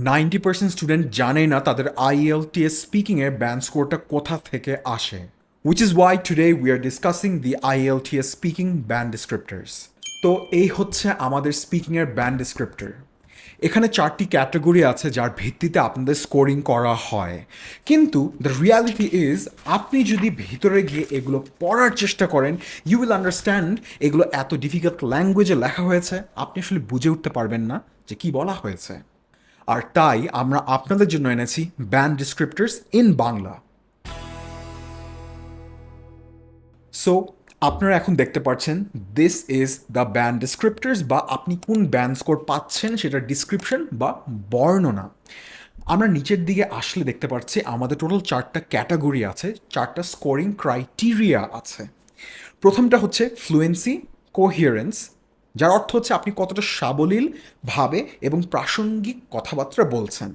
90% student জানে না তাদের IELTS স্পিকিংয়ের ব্যান্ড স্কোরটা কোথা থেকে আসে, which is why today we are discussing the IELTS speaking band descriptors. তো এই হচ্ছে আমাদের স্পিকিংয়ের ব্যান্ড ডিসক্রিপ্টর। এখানে 4টি ক্যাটাগরি আছে যার ভিত্তিতে আপনাদের স্কোরিং করা হয়, কিন্তু দ্য রিয়ালিটি ইজ আপনি যদি ভিতরে গিয়ে এগুলো পড়ার চেষ্টা করেন, ইউ উইল আন্ডারস্ট্যান্ড এগুলো এত ডিফিকাল্ট ল্যাঙ্গুয়েজে লেখা হয়েছে আপনি আসলে বুঝে উঠতে পারবেন না যে কি বলা হয়েছে। আর তাই আমরা আপনাদের জন্য এনেছি ব্যান্ড ডিসক্রিপ্টরস ইন বাংলা। সো আপনারা এখন দেখতে পাচ্ছেন দিস ইজ দ্য ব্যান্ড ডিসক্রিপ্টরস, বা আপনি কোন ব্যান্ড স্কোর পাচ্ছেন সেটার ডিসক্রিপশন বা বর্ণনা। আমরা নিচের দিকে আসলে দেখতে পাচ্ছি আমাদের টোটাল 4টা ক্যাটাগরি আছে, 4টা স্কোরিং ক্রাইটেরিয়া আছে। প্রথমটা হচ্ছে ফ্লুয়েন্সি কোহিয়ারেন্স, যার অর্থ হচ্ছে আপনি কতটা সাবলীলভাবে এবং প্রাসঙ্গিক কথাবার্তা বলছেন।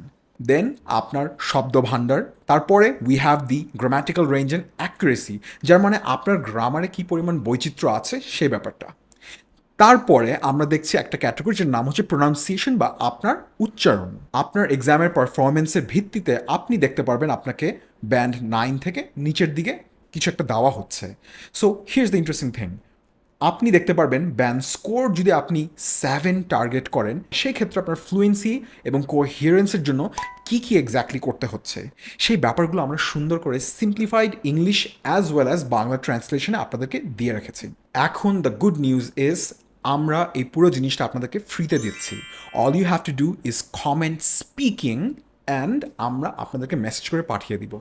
দেন আপনার শব্দ ভাণ্ডার, তারপরে we have the grammatical range and accuracy, যার মানে আপনার গ্রামারে কী পরিমাণ বৈচিত্র্য আছে সেই ব্যাপারটা। তারপরে আমরা দেখছি একটা ক্যাটাগরি যার নাম হচ্ছে প্রোনাউন্সিয়েশন বা আপনার উচ্চারণ। আপনার এক্সামের পারফরমেন্সের ভিত্তিতে আপনি দেখতে পারবেন আপনাকে ব্যান্ড 9 থেকে নিচের দিকে কিছু একটা দেওয়া হচ্ছে। So here's the interesting thing, আপনি দেখতে পারবেন ব্যান্ড স্কোর যদি আপনি 7 টার্গেট করেন, সেই ক্ষেত্রে আপনার ফ্লুয়েন্সি এবং কোহিয়ারেন্সের জন্য কী কী এক্স্যাক্টলি করতে হচ্ছে সেই ব্যাপারগুলো আমরা সুন্দর করে simplified English as well as Bangla ট্রান্সলেশনে আপনাদেরকে দিয়ে রেখেছি। এখন দ্য গুড নিউজ ইজ আমরা এই পুরো জিনিসটা আপনাদেরকে ফ্রিতে দিচ্ছি। All you have to do is comment speaking and আমরা আপনাদেরকে মেসেজ করে পাঠিয়ে দিব।